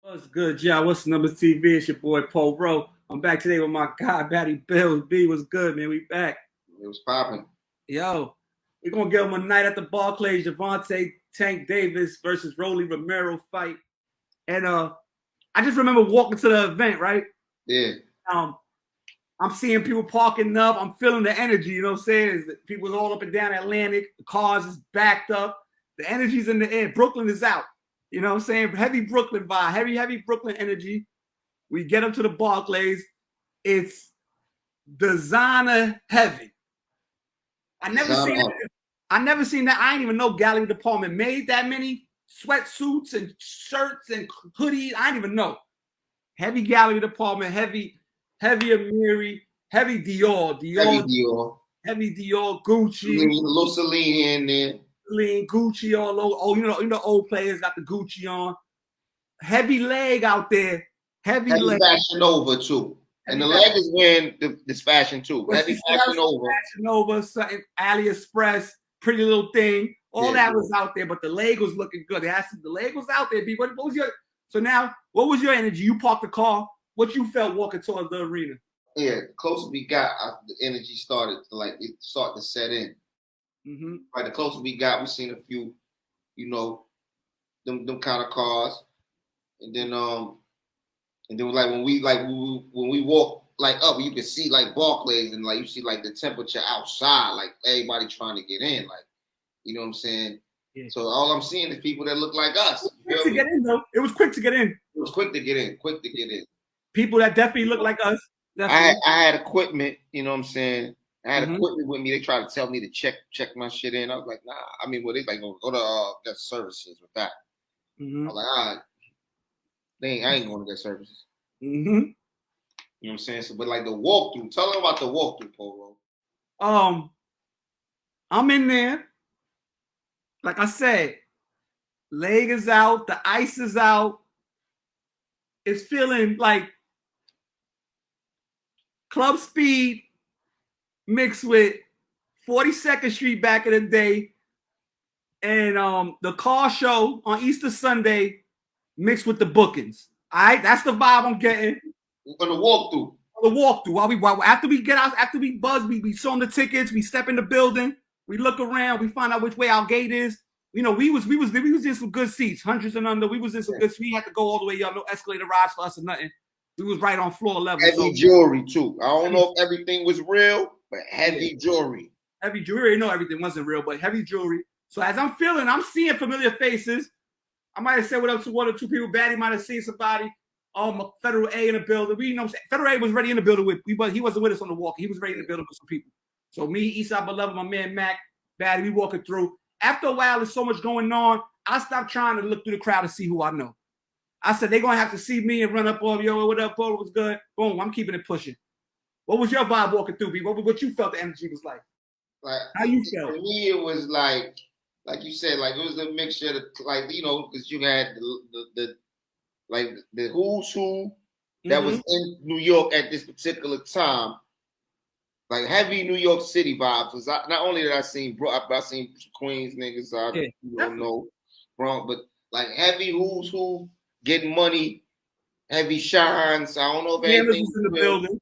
What's good, y'all? What's the numbers TV? It's your boy Paul Rowe. I'm back today with my guy, Batty Bills. B, what's good, man? We back. It was popping. Yo, we're going to give him a night at the Barclays. Gervonta Tank Davis versus Rolly Romero fight. And I just remember walking to the event, right? Yeah. I'm seeing people parking up. I'm feeling the energy, you know what I'm saying? People all up and down Atlantic. The cars is backed up. The energy's in the air. Brooklyn is out. You know what I'm saying? Heavy Brooklyn vibe, heavy Brooklyn energy. We get up to the Barclays. It's designer heavy. I never seen that. I didn't even know gallery department made that many sweatsuits and shirts and hoodies. I didn't even know. Heavy gallery department, heavy Amiri, heavy Dior, Gucci. A little Celine in there. Gucci all over. Oh, you know, old players got the Gucci on. Heavy leg out there. Heavy leg. Fashion over too. And the leg is wearing this fashion too. Heavy fashion over. Fashion over, something AliExpress, pretty little thing. All that was out there, but the leg was looking good. The leg was out there. What was your? So now, what was your energy? You parked the car. What you felt walking towards the arena? Yeah, the closer we got, the energy started to set in. Mm-hmm. Right, the closer we got, we seen a few, you know, them kind of cars, and then like when we walk like up, you can see like Barclays and like you see like the temperature outside, like everybody trying to get in, like you know what I'm saying. Yeah. So all I'm seeing is people that look like us. Quick to get in, though. It was quick to get in. It was quick to get in. Quick to get in. People that definitely look like us. I had equipment, you know what I'm saying. I had equipment with me. They tried to tell me to check my shit in. I was like, nah. I mean, they like go to guest services with that. Mm-hmm. I was like, all right. I ain't going to guest services. Mm-hmm. You know what I'm saying? So, but like the walkthrough, tell them about the walkthrough, Polo. I'm in there. Like I said, leg is out, the ice is out. It's feeling like Club Speed mixed with 42nd Street back in the day, and the car show on Easter Sunday mixed with the bookings. All right, that's the vibe I'm getting. On the walkthrough. After we buzz, we show them the tickets, we step in the building, we look around, we find out which way our gate is. You know, we was in some good seats, hundreds and under. We was in some good seats. We had to go all the way up, no escalator rides for us or nothing. We was right on floor level. Heavy jewelry too. I don't know if everything was real, but heavy jewelry. Heavy jewelry. I know everything wasn't real, but heavy jewelry. So as I'm seeing familiar faces. I might have said what up to one or two people. Batty might have seen somebody. Federal A in the building. Federal A was ready in the building with. He wasn't with us on the walk. He was ready in the building with some people. So me, Eastside Beloved, my man Mac, Batty, we walking through. After a while, there's so much going on. I stopped trying to look through the crowd to see who I know. I said, they're going to have to see me and run up on, yo, what up, bro? What's good? Boom, I'm keeping it pushing. What was your vibe walking through, B? What you felt the energy was like? Like how you felt? For me, it was like you said, like it was a mixture of, like, you know, because you had the who's who that was in New York at this particular time. Like heavy New York City vibes. Was not only did I seen Queens niggas, I don't know, wrong, but like heavy who's who getting money, heavy shines. I don't know if anything's in the building.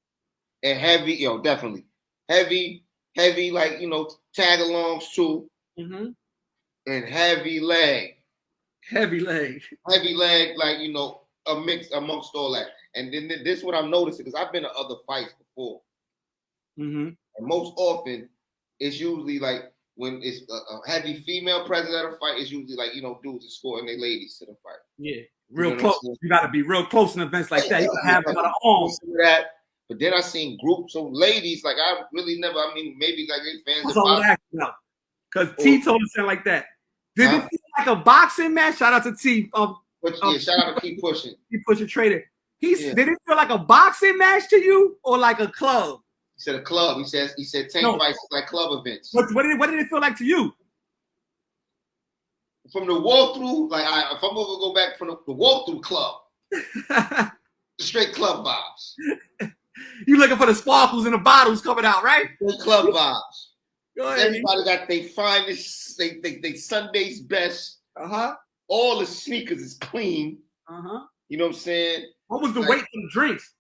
And heavy, definitely heavy, like tag-alongs too, and heavy leg, like a mix amongst all that. And then this is what I'm noticing, because I've been to other fights before. And most often, it's usually like when it's a heavy female presence at a fight, it's usually like, dudes escorting their ladies to the fight. Yeah, real close. You got to be real close in events like that. You got to have a lot of arms. But then I seen groups of ladies, like I really never, maybe like they fans of boxing. Because T told us something like that. Did it feel like a boxing match? Shout out to T. Shout out to Keep Pushing. Keep Pushing Trader. Did it feel like a boxing match to you or like a club? He said a club. He said tank fights like club events. What did it feel like to you? From the walkthrough, like if I'm gonna go back from the walkthrough club, straight club vibes. You looking for the sparkles and the bottles coming out, right? Straight club vibes. Go ahead. Everybody got their finest, they Sunday's best. All the sneakers is clean. You know what I'm saying? What was the like, wait for the drinks?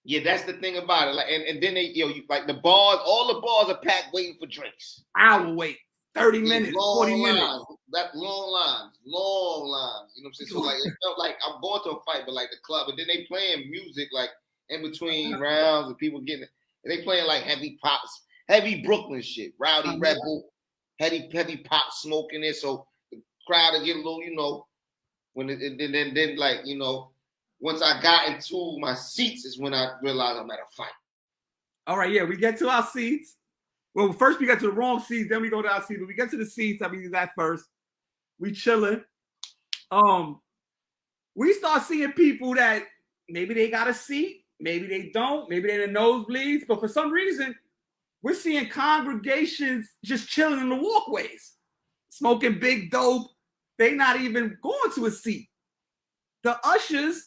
Yeah, that's the thing about it. Like, and then they, like the bars, all the bars are packed waiting for drinks. Hour wait, 30 minutes, 40 minutes. That long lines. You know what I'm saying? So like, it felt like I'm going to a fight, but like the club, and then they playing music like in between rounds, and people getting, and they playing like heavy pops, heavy Brooklyn shit, Rowdy Rebel, heavy pop smoking it. So the crowd will get a little, when then like once I got into my seats is when I realized I'm at a fight. All right, yeah, we get to our seats. Well, first we get to the wrong seats, then we go to our seats. But we get to the seats, I mean that first. We chilling. We start seeing people that maybe they got a seat, maybe they don't, maybe they're in the nosebleeds, but for some reason, we're seeing congregations just chilling in the walkways, smoking big dope. They not even going to a seat. The ushers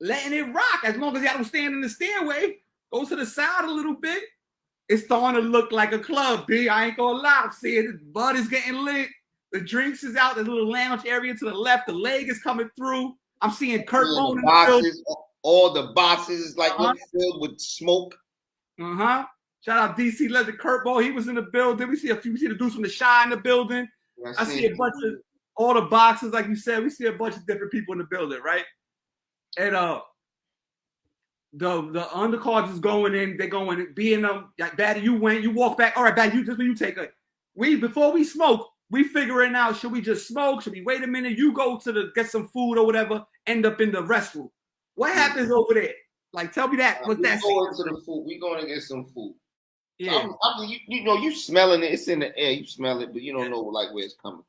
letting it rock as long as y'all don't stand in the stairway. Go to the side a little bit. It's starting to look like a club, B. I ain't gonna lie. I'm seeing the bud is getting lit. The drinks is out. There's a little lounge area to the left. The leg is coming through. I'm seeing Kurt Bone in the building. All the boxes is like filled with smoke. Shout out DC legend Kurt Bone. He was in the building. We see the dudes from the Shy in the building. I see a bunch of all the boxes, like you said. We see a bunch of different people in the building, right? And the undercards is going in. They're going being like Batty, you went, you walk back. All right, Batty, you take it. Before we smoke, we figuring out, should we just smoke? Should we wait a minute? You go to get some food or whatever, end up in the restroom. What happens over there? Like, tell me that. What's that? We going to get some food. Yeah. So you smelling it. It's in the air. You smell it, but you don't know like where it's coming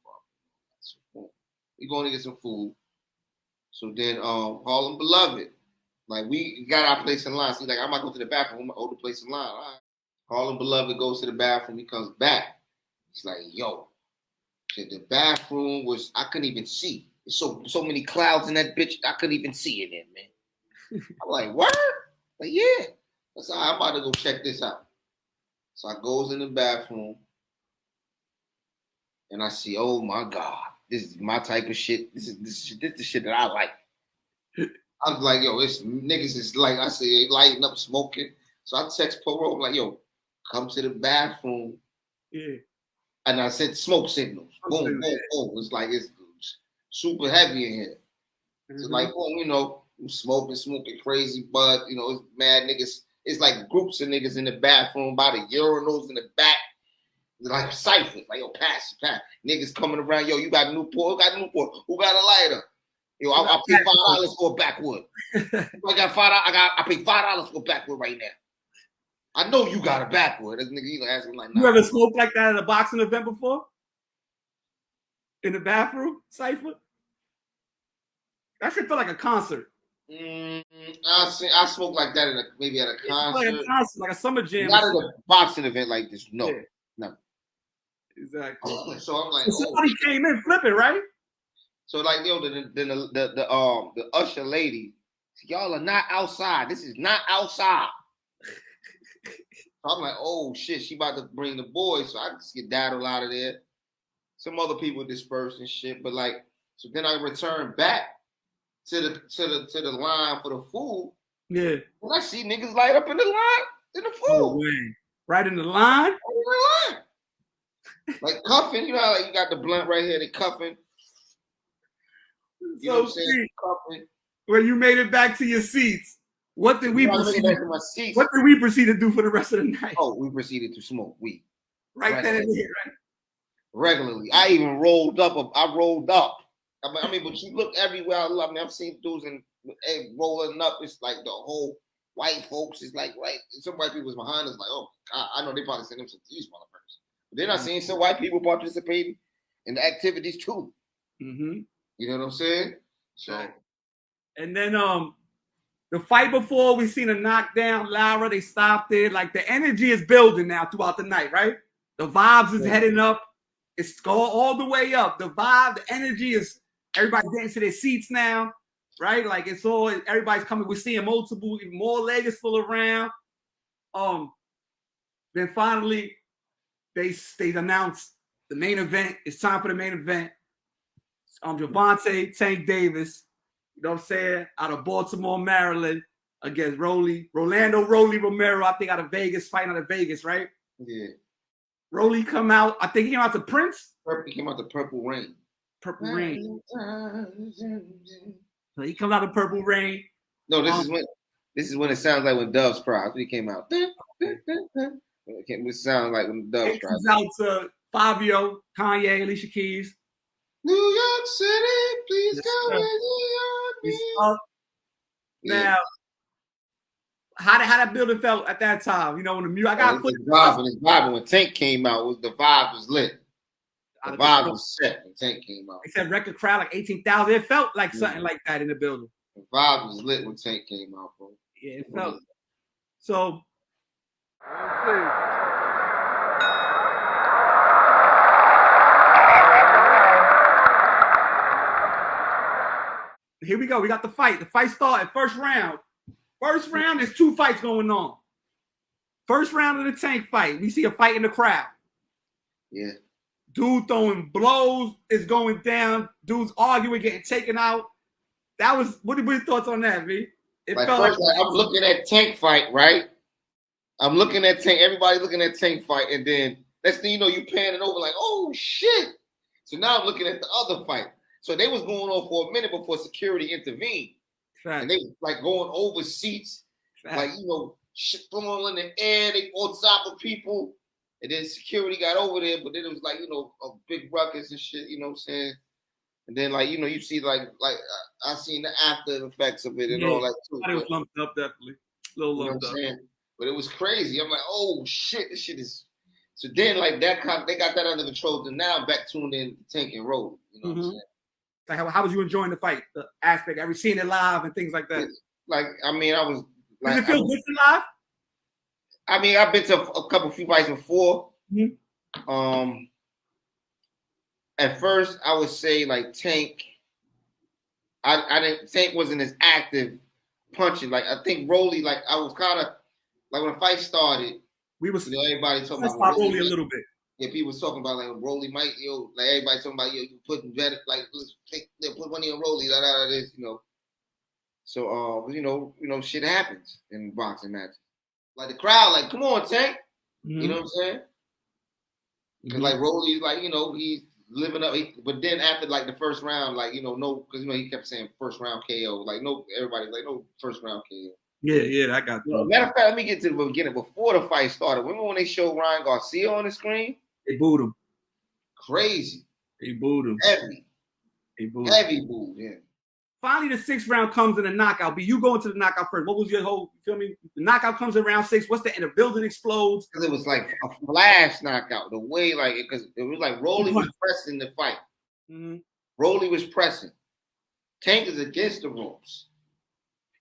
from. We're going to get some food. So then Harlem Beloved. Like, we got our place in line. So he's like, I'm not going to the bathroom. I'm going to hold the place in line. All right. Harlem Beloved goes to the bathroom. He comes back. He's like, yo, the bathroom was, I couldn't even see. There's so many clouds in that bitch, I couldn't even see it in, man. I'm like, what? Like, yeah. That's all right, I'm about to go check this out. So I goes in the bathroom and I see, oh my God, this is my type of shit. This is the shit that I like. I was like, yo, it's niggas is like, I say, lighting up, smoking. So I text Poro, I'm like, yo, come to the bathroom. Yeah. And I sent smoke signals. Boom, boom, boom. It's like, it's super heavy in here. It's like, boom, I'm smoking crazy, but, it's mad niggas. It's like groups of niggas in the bathroom by the urinals in the back. Like cyphers. Like, yo, pass. Niggas coming around, yo, you got Newport? Who got Newport? Who got a lighter? Yo, I pay $5 for a backwood. I got $5. I pay $5 for a backwood right now. I know you got a backwood. This nigga asking like, nah. You ever smoked like that at a boxing event before? In the bathroom, cypher? That should feel like a concert. I smoke like that maybe at a concert. Like a concert, like a summer jam. Not at a boxing event like this. No. Exactly. So I'm like, somebody came in flipping, right? So like, the usher lady, y'all are not outside. This is not outside. So I'm like, oh shit, she about to bring the boys, so I just get daddled out of there. Some other people dispersed and shit, but like, so then I return back to the line for the food. Yeah. And I see niggas light up in the line in the food. Oh, way. Right in the line? Like cuffing, you know how like you got the blunt right here, they cuffing. You know what I'm saying? Cuffing. When you made it back to your seats, what did we proceed to do for the rest of the night? Oh, we proceeded to smoke weed. Right then and there, right? Regularly. I even rolled up. I mean, but you look everywhere. I've seen dudes rolling up. It's like the whole white folks is like, right? Some white people was behind us, like, oh, God, I know they probably sent them some these motherfuckers. But they're not seeing some white people participating in the activities too. Mm-hmm. You know what I'm saying? So, and then the fight before, we seen a knockdown. Lara, they stopped it. Like, the energy is building now throughout the night, right? The vibes is heading up. It's going all the way up. The vibe, the energy is, everybody getting to their seats now, right? Like, it's all, everybody's coming. We're seeing multiple, even more legs still around. Then finally, they announced the main event. It's time for the main event. Gervonta, Tank Davis. you know what I'm saying, out of Baltimore, Maryland, against Rolando Romero, I think out of Vegas, fighting out of Vegas, right? Yeah. Rolly come out, I think he came out to Prince. He came out to Purple Rain. Purple Rain. So he comes out of Purple Rain. No, this is when it sounds like when Doves Cry. That's when he came out. It sounds like when Doves Cry. Comes out to Fabio, Kanye, Alicia Keys. New York City, please come with me. Now, how that building felt at that time? You know, when the music, I got footage. It's vibing. When Tank came out, the vibe was lit. The vibe was set when Tank came out. They said record crowd like 18,000. It felt like something like that in the building. The vibe was lit when Tank came out, bro. Yeah, it felt. So, let's see. Here we go. We got the fight. The fight started first round. First round, there's 2 fights going on. First round of the Tank fight, we see a fight in the crowd. Yeah. Dude throwing blows, is going down. Dude's arguing, getting taken out. That was, what are your thoughts on that, V? It felt like I'm looking at Tank fight, right? I'm looking at Tank, everybody looking at Tank fight, and then next thing you know, you panning over like, oh shit. So now I'm looking at the other fight. So they was going on for a minute before security intervened. Fact. And they like going over seats, fact. Like, you know, shit throwing in the air, they on top of people. And then security got over there, but then it was like, you know, a big ruckus and shit, you know what I'm saying? And then, like, you know, you see, like I seen the after effects of it and all that too. It was lumped up, definitely. A little lumped up. But it was crazy. I'm like, oh shit, this shit is. So then, like they got that under control. And now I'm back tuned in to Tank and Roll. You know what I'm saying? Like, how was you enjoying the fight? The aspect, have you seen it live and things like that? Like, I mean, I was. Like, did it feel good live? I mean, I've been to a few fights before. Mm-hmm. At first, I would say like Tank. Tank wasn't as active punching. Like I think Rolly, like I was kind of like when the fight started. Everybody talking about Rolly a little bit. Yeah, people was talking about like Rolly might, like everybody talking about you putting better, like let's put money on Rolly, this, you know. So you know, shit happens in boxing matches. Like the crowd, like, come on, Tank. You know what I'm saying? Because like Rolly's like, you know, he's living up. But then after like the first round, like, you know, no, because he kept saying first round KO. Like no, everybody's like no first round KO. Yeah, I got that. Matter of fact, let me get to the beginning before the fight started. Remember when they showed Ryan Garcia on the screen? They booed him. Crazy. They booed him. Heavy. Heavy booed, yeah. Finally, the 6th round comes in the knockout. But you go into the knockout first. What was your whole, you feel me? The knockout comes in round 6. What's the building explodes? Because it was like a flash knockout. The way, like, because it was like Rolly was pressing the fight. Mm-hmm. Rolly was pressing. Tank is against the ropes.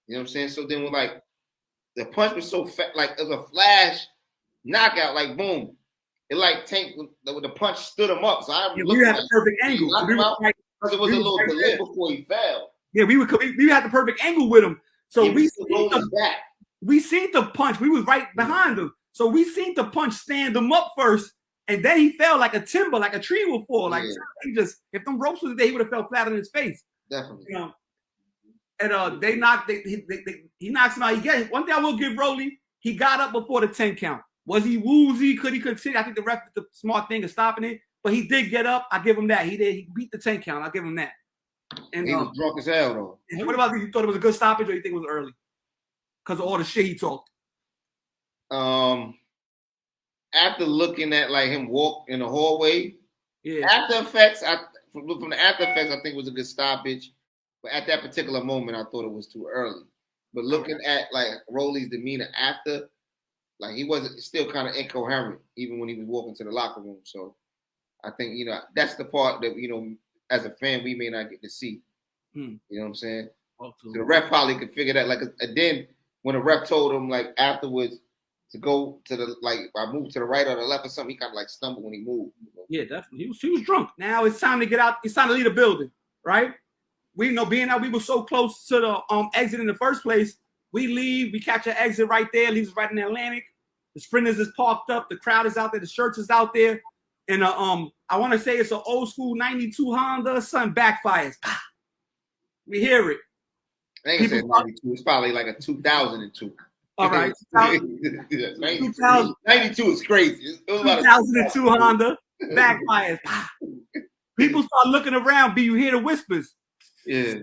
You know what I'm saying? So then we're like, the punch was so fat, like it was a flash knockout, like boom. It like Tank, the punch stood him up. So I we had the perfect angle. Because it was a little delay before he fell. Yeah, we had the perfect angle with him. So we seen the punch. We was right behind him. So we seen the punch stand him up first. And then he fell like a timber, like a tree will fall. Like he just, if them ropes was there, he would have fell flat on his face. Definitely. You know? And he knocks him out. One thing I will give Rolly, he got up before the 10 count. Was he woozy? Could he continue? I think the ref did the smart thing of stopping it. But he did get up. I give him that. He did. He beat the 10 count. I'll give him that. And he was drunk as hell, though. What about you? You thought it was a good stoppage, or you think it was early? Because of all the shit he talked. After looking at like him walk in the hallway, after effects, from the after effects, I think it was a good stoppage. But at that particular moment, I thought it was too early. But looking at like Rolly's demeanor after, like he wasn't still kind of incoherent, even when he was walking to the locker room. So I think, you know, that's the part that, you know, as a fan, we may not get to see. You know what I'm saying? So the ref probably could figure that. Like, and then when the ref told him, like, afterwards to go to the, like, I moved to the right or the left or something, he kind of like stumbled when he moved. You know? Yeah, definitely. He was drunk. Now it's time to get out. It's time to leave the building, right? We know being that we were so close to the exit in the first place, we leave, we catch an exit right there, leaves us right in the Atlantic. The sprinters is parked up, the crowd is out there, the shirts is out there. And I want to say it's an old school 92 Honda, something backfires. We hear it. I ain't gonna say 92. It's probably like a 2002. All right. 92 is crazy. 2002 Honda backfires. People start looking around. You hear the whispers. Yeah.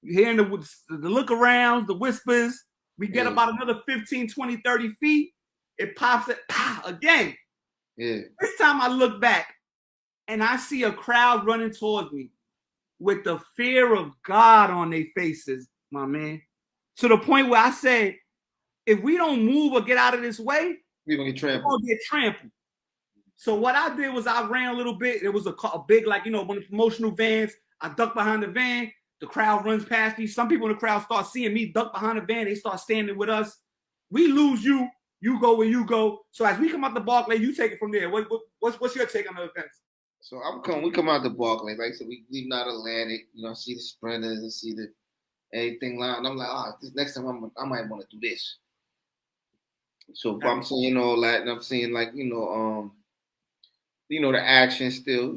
You hearing the look around, the whispers. We get about another 15, 20, 30 feet. It pops it again. Yeah. This time I look back and I see a crowd running towards me with the fear of God on their faces, my man. To the point where I said, if we don't move or get out of this way, we're gonna get trampled. So what I did was I ran a little bit. There was a big, like, one of the promotional vans. I ducked behind the van. The crowd runs past me. Some people in the crowd start seeing me duck behind the van. They start standing with us. We lose you. You go where you go. So as we come out the Barclays, you take it from there. What's your take on the events? So we come out the Barclays. Like, so we leave out Atlantic. I see the sprinters and see the everything line. And I'm like, this next time I might want to do this. So I'm seeing all that, and I'm seeing, like, the action still,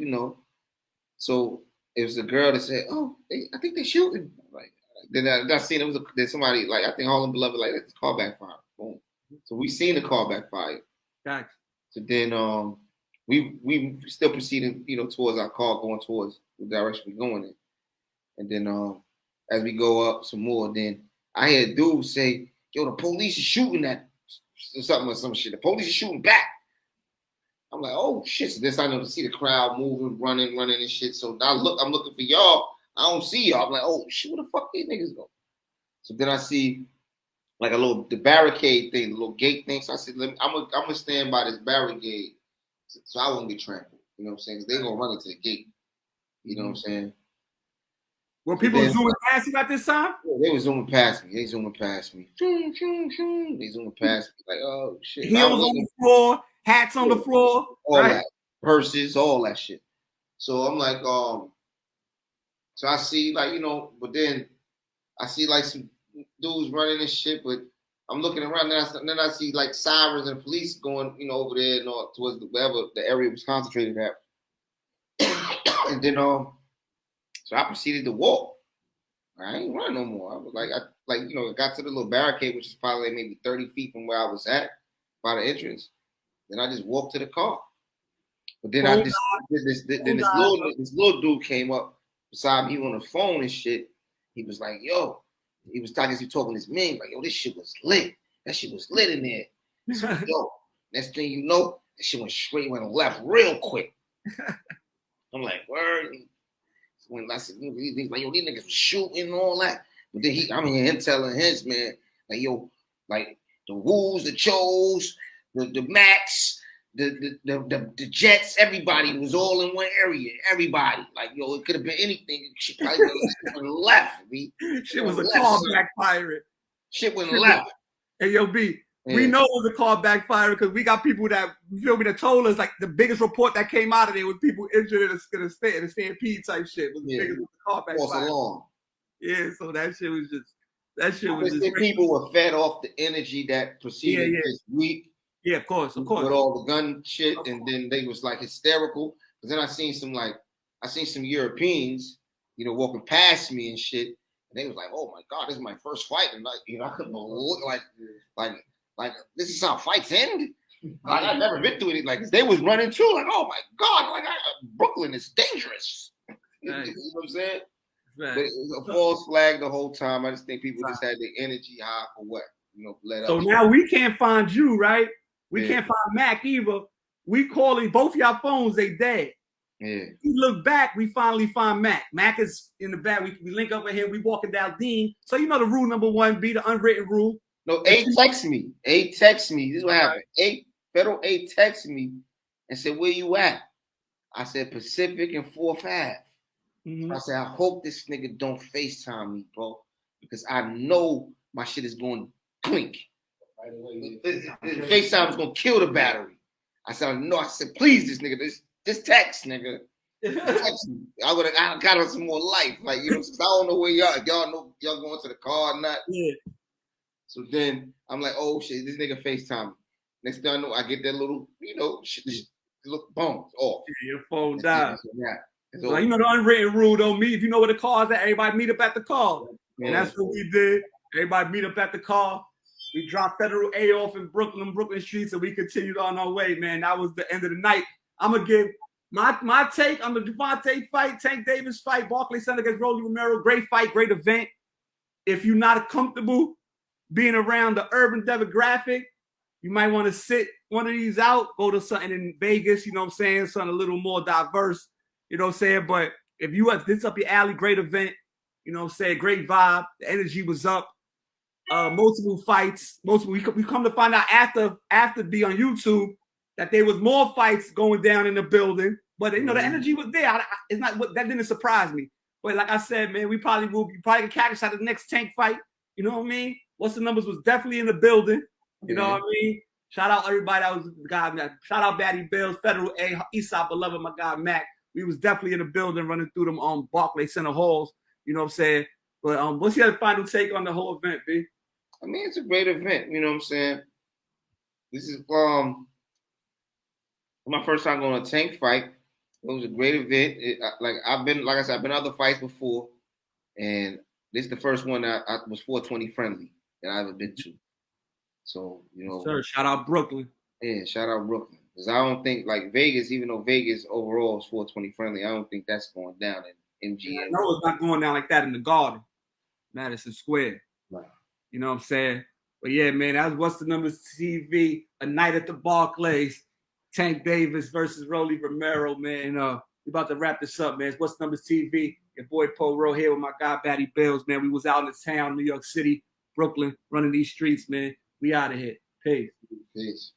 So it was a girl that said, "Oh, I think they're shooting." Like, then I seen it was there's somebody, like, I think Harlem Beloved, like, let's call backfire. Boom. So we seen the call backfire. Gotcha. So then we still proceeding, towards our car, going towards the direction we're going in. And then as we go up some more, then I hear a dude say, "Yo, the police is shooting at something or some shit. The police is shooting back." I'm like, "Oh shit!" So this I know to see the crowd moving, running and shit. So now I'm looking for y'all. I don't see y'all. I'm like, "Oh shit, where the fuck these niggas go?" So then I see like the barricade thing, the little gate thing. So I said, I'm gonna stand by this barricade, so I won't get trampled. You know what I'm saying? Because they're gonna run into the gate. You know what I'm saying? Were people zooming past you at this time? Yeah, they were zooming past me. They zooming past me. They zooming past me. Like, oh shit. Heels on the floor, hats on the floor, all that, purses, all that shit. So I'm like, so I see, like, but then I see like some dudes running and shit, but I'm looking around, and then I see like sirens and police going, over there and all towards wherever the area was concentrated at. And then so I proceeded to walk. I ain't run no more. I was like, I got to the little barricade, which is probably maybe 30 feet from where I was at by the entrance. Then I just walked to the car. But then this little dude came up beside me on the phone and shit. He was like, "Yo," he was talking to this man, like, "Yo, this shit was lit. That shit was lit in there." So, yo, next thing you know, that shit went left real quick. I'm like, word. When I said, he's like, "Yo, these niggas was shooting and all that." But then I'm hearing him telling his man, like, "Yo, like the Woos, the Chos, the Max, the Jets, everybody was all in one area. Everybody, like, yo, it could have been anything. Shit probably went left. Shit was a call backfire. Shit went left. Hey, yo, B. Yeah. We know it was a call backfire because we got people that, that told us, like, the biggest report that came out of there was people injured in a stampede type shit. Was the biggest call backfire. Yeah, so that shit was just people were fed off the energy that preceded this week. Yeah, of course. With all the gun shit, and then they was like hysterical. But then I seen some Europeans, walking past me and shit, and they was like, "Oh my God, this is my first fight," and I couldn't look like this is how fights end. Like, I've never been through it. Like, they was running too. Like, oh my God, like Brooklyn is dangerous. You know what I'm saying? Right. But it was a false flag the whole time. I just think people just had their energy high for what, let so up. Now we can't find you, right? We can't find Mac either. We calling both y'all phones, they dead. Yeah. We look back, we finally find Mac. Mac is in the back. We link up with him. We walking down Dean. So the rule number 1, be the unwritten rule. No, A text me. This is what happened. Federal A texted me and said, "Where you at?" I said, "Pacific and 4th Ave." Mm-hmm. I said, "I hope this nigga don't FaceTime me, bro, because I know my shit is going to clink. FaceTime is gonna kill the battery." I said, "No." I said, "Please, this nigga, this text, nigga. Text me. I got some more life, like, since I don't know where y'all. If y'all know y'all going to the car or not." Yeah. So then I'm like, "Oh shit, this nigga FaceTime." Next thing I know, I get that little, shit, just look, boom, off. Yeah, your phone died. Yeah. So, the unwritten rule don't mean if you know where the car's at, everybody meet up at the car. And that's what we did. Everybody meet up at the car. We dropped Federal A off in Brooklyn streets, and we continued on our way, man. That was the end of the night. I'm going to give my take on the Gervonta fight, Tank Davis fight, Barclays Center against Rolly Romero. Great fight, great event. If you're not comfortable being around the urban demographic, you might want to sit one of these out, go to something in Vegas, you know what I'm saying, something a little more diverse, you know what I'm saying? But if you have this up your alley, great event, you know what I'm saying, great vibe, the energy was up. Multiple fights, we come to find out after be on YouTube that there was more fights going down in the building, but you know the energy was there. It's not that didn't surprise me. But like I said, man, we probably can catch out the next Tank fight. You know what I mean? What's the numbers was definitely in the building. You know what I mean? Shout out everybody that was the guy. Shout out Batty Bills, Federal A, Eastside Beloved, my guy Mac. We was definitely in the building running through them Barclays Center halls. You know what I'm saying? But what's your final take on the whole event, B? I mean, it's a great event. You know what I'm saying? This is my first time going to a Tank fight. It was a great event. I've been to other fights before, and this is the first one that I was 420 friendly that I've ever been to. So, you know. Sir, shout out Brooklyn. Yeah, shout out Brooklyn. Because I don't think, like Vegas, even though Vegas overall is 420 friendly, I don't think that's going down in MGM. I know it's not going down like that in the Garden, Madison Square. Right. You know what I'm saying? But yeah, man, that was What's the Numbers TV, a night at the Barclays, Tank Davis versus Rolly Romero, man. We about to wrap this up, man. It's What's the Numbers TV. Your boy Poe here with my guy Batty Bills, man. We was out in the town, New York City, Brooklyn, running these streets, man. We out of here. Peace. Peace.